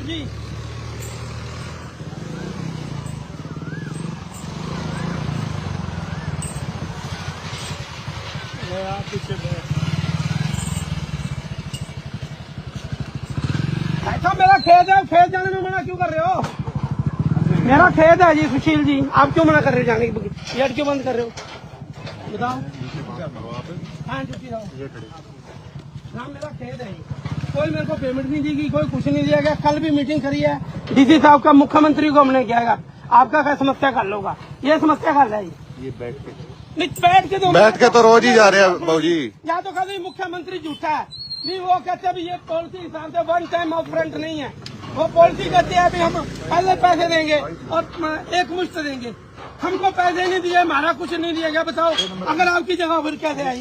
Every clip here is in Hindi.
जी ऐसा मेरा खेत है, खेत जाने में मना क्यों कर रहे हो? मेरा खेत है जी सुशील जी, आप क्यों मना कर रहे हो जाने की? गेट क्यों बंद कर रहे हो बताओ? हाँ चुकी रहो ना, मेरा खेत है जी, कोई मेरे को पेमेंट नहीं देगी, कोई कुछ नहीं दिया गया। कल भी मीटिंग करी है डीसी साहब का, मुख्यमंत्री को हमने किया। आपका क्या समस्या कर लोगा? ये समस्या कर रहा है ये बैठ के नहीं, बैठ के तो रोज ही जा रहे हैं बाबूजी। या तो कभी मुख्यमंत्री झूठा है नहीं, वो कहते हैं ये पॉलिसी हिसाब से वन टाइम ऑफ रेंट नहीं है, वो पॉलिसी कहते हैं अभी हम पहले पैसे देंगे और एक मुश्त देंगे। हमको पैसे नहीं दिए, हमारा कुछ नहीं दिया गया। बताओ अगर आपकी जगह फिर कैसे आई?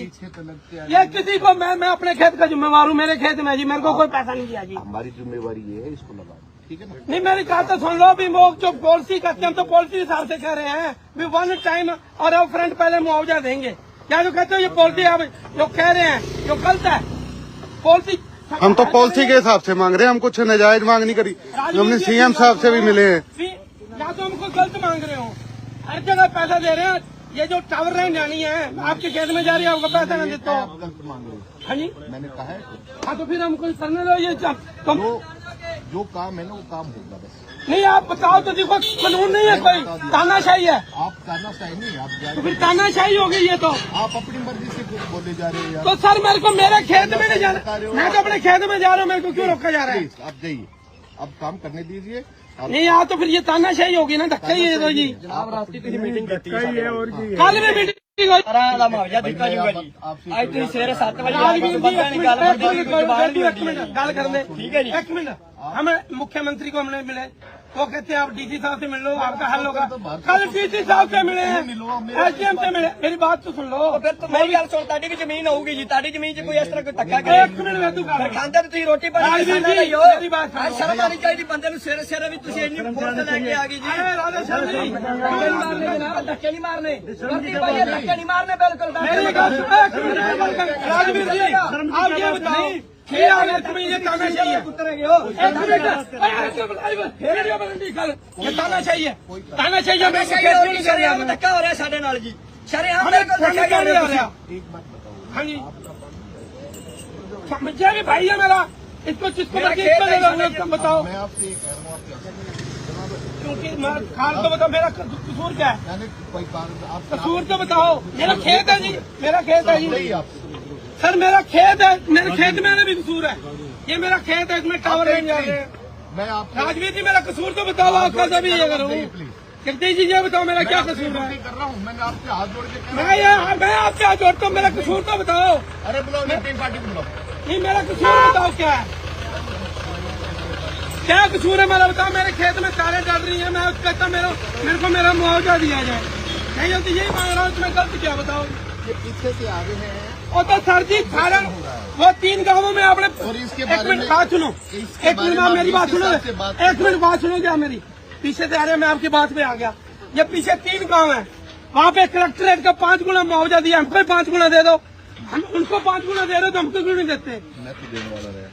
ये किसी को मैं अपने खेत का जिम्मेवार हूँ, मेरे खेत में जी, मेरे को कोई पैसा नहीं दिया जी। हमारी जिम्मेवारी ये है, इसको लगा ठीक है ना? नहीं मेरी बात तो सुन लो। अभी वो जो पॉलिसी करते हैं हम तो पॉलिसी हिसाब से कह रहे हैं भी वन टाइम और ऑफ रेंट पहले मुआवजा देंगे। क्या जो कहते हो ये पॉलिसी आप जो कह रहे हैं जो गलत है पॉलिसी। हम तो पॉलिसी के हिसाब से मांग रहे हैं, हम कुछ नजायज मांग नहीं करी। हमने सीएम साहब से भी मिले हैं। या तो हमको गलत मांग रहे हो, हर जगह पैसा दे रहे हैं। ये जो टावर लाइन जानी है आपके खेत में जा रही है, आपको पैसा नहीं देते हो। गलत मांग रहे हो। हाँ जी मैंने कहा है हाँ, तो फिर हमको करने दो। ये जो काम है ना वो काम होगा बस। नहीं आप बताओ तो, देखो कानून नहीं है, कोई तानाशाही है। आप तानाशाही नहीं, आप तो फिर तानाशाही होगी ये तो। आप अपनी मर्जी से कुछ बोले जा रहे हैं। तो सर मेरे को मेरे खेत में नहीं जाना, मैं तो अपने खेत में जा रहा हूँ, मेरे को क्यों रोका जा रहा है? आप जाइए, अब काम करने दीजिए। नहीं यहाँ तो फिर ये तानाशाही होगी ना, धक्का ही है तो जी। आप रास्ते मीटिंग करती है कल भी मीटिंग गल करने। ठीक है जी, एक मिनट। हमें मुख्यमंत्री को हमने मिले, वो कहते हैं आप डीसी साहब से मिल लो, आपका हल होगा। कल डीसी साहब से मिले हैं, एसडीएम से मिले। मेरी बात तो सुन लो। फिर तो मेरी गल सुन, ताड़ी की जमीन होगी जी, ताड़ी जमीन च कोई इस तरह कोई धक्का करे? एक मिनट खांदा तो तुम रोटी पानी शर्म आनी चाहिए बंदे ਨੂੰ ਸਿਰੇ ਸਿਰੇ ਵੀ ਤੁਸੀਂ ਇੰਨੀ ਫੋਰਸ ਲੈ ਕੇ ਆ ਗਈ जी। धक्के नहीं मारने, धक्के नहीं मारने बिल्कुल। राजवीर जी आप ये बताओ ये आगे तुम्हें ये ताना चाहिए? ये ताना चाहिए, ताना चाहिए। धक्का हो रहा है साढ़े नाल जी, शरेआम धक्का कर रहे हो। हाँ जी समझिए कि भाई है मेरा, इसको जिसको बताओ। मैं आपसे ये कह रहा हूँ क्योंकि मैं खाल तो बताओ मेरा कसूर क्या है? कोई कसूर तो बताओ। मेरा खेत है जी, मेरा खेत है जी सर, मेरा खेत है, मेरे खेत में भी कसूर है। ये मेरा खेत है, इसमें टावर नहीं जा रहे हैं। मैं आप राजवीर जी मेरा कसूर तो बताओ, आपका सभी ये करूँ। जगदीश जी ये बताओ मेरा क्या कसूर है? कर रहा हूँ, मैंने आपसे हाथ जोड़ के मैं आपसे हाथ जोड़ता हूँ, मेरा कसूर तो बताओ। अरे बुलाओ, तीन पार्टी बुलाओ। नहीं मेरा कसूर बताओ क्या है, क्या कसूर है मेरा बताओ। मेरे खेत में तारे डल रही है, मैं कहता मेरे को मेरा मुआवजा दिया जाए। नहीं तो यही मांग रहा हूँ, तुम्हें गलत क्या बताओ? ये पीछे से आगे हैं और तो सर जी सारा वो 3 गांवों में आपने और इसके एक बारे मिनट में बात सुनो, एक मिनट आप मेरी बात सुनो, एक मिनट बात सुनो क्या मेरी? पीछे से आ रहे मैं आपकी बात पे आ गया। ये पीछे 3 गांव है, वहाँ पे कलेक्ट्रेट का 5 गुना मुआवजा दिया, हमको 5 गुना दे दो। हम उनको 5 गुना दे रहे हो तो हमको क्यों नहीं देते? मैं तो देने वाला रहा।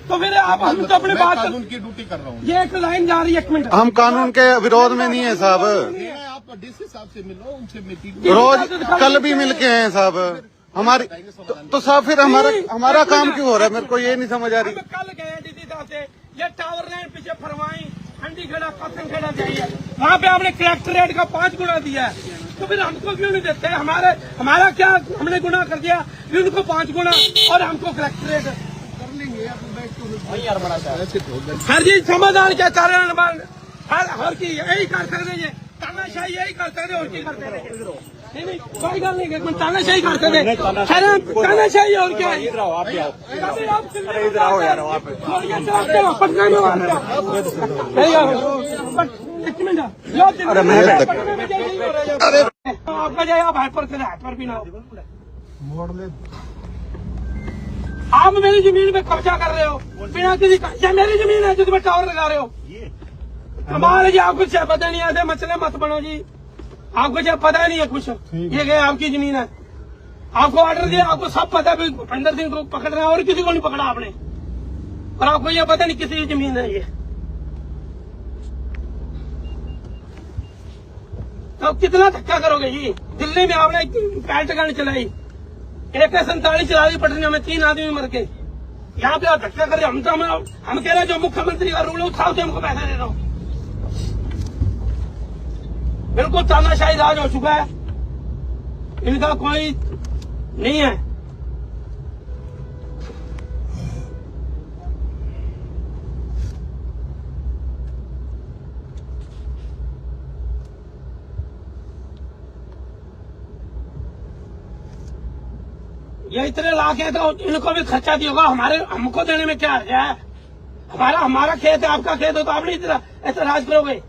तो फिर आप हम तो अपनी बात कानून की ड्यूटी कर रहा हूँ। ये एक लाइन जा रही है, एक मिनट। हम कानून के विरोध में नहीं है साहब। आप डीसी साहब से मिलो, उनसे मीटिंग रोज कल भी मिल के हैं साहब हमारी। तो साहब फिर हमारा काम क्यों हो रहा है? मेरे को ये नहीं समझ आ रही। कल गए डीसी साहब से, ये टावर लाइन पीछे फरवाई ठंडी खेड़ा पसंद खेड़ा चाहिए, वहाँ पे आपने कलेक्ट्रेट का 5 गुना दिया है, तो फिर हमको क्यों नहीं देते? हमारा क्या हमने गुना कर दिया? उनको 5 गुना और हमको कलेक्ट्रेट कर लेंगे। यार बड़ा सर जी समाधान क्या कारण हर की यही कर सकते हैं, तानाशाही यही कर सकते और की करते रहे। नहीं कोई गल नहीं, तानाशाही कर सकते, तानाशाही और क्या है? इधर आओ यार, पटना में आपका जाए आप हाइपर भी ना मोड़ ले। आप मेरी जमीन पे कब्जा कर रहे हो बिना किसी का। ये मेरी जमीन है जिसमें टावर लगा रहे हो। हमारे जी आपको पता नहीं आते मसले मत बनो जी, आपको जब पता नहीं है कुछ। ये गए आपकी जमीन है, आपको ऑर्डर दिया, आपको सब पता है। भूपेंद्र सिंह को पकड़ रहे हैं और किसी को नहीं पकड़ा आपने, और आपको ये पता नहीं किसी की जमीन है ये। तो कितना धक्का करोगे जी? दिल्ली में आपने पैंट गन चलाई, AK-47 चला दी पटना में, 3 आदमी मर गए। यहाँ पे आप धक्का कर रहे, हम कह रहे हैं जो मुख्यमंत्री का रूल है उठाओ से हमको पैसे दे दो। बिल्कुल तानाशाही राज हो चुका है, इनका कोई नहीं है। ये इतने लाख है तो इनको भी खर्चा दिया होगा, हमको देने में क्या है? हमारा खेत है, आपका खेत हो तो आप नहीं इतना ऐसा राज करोगे?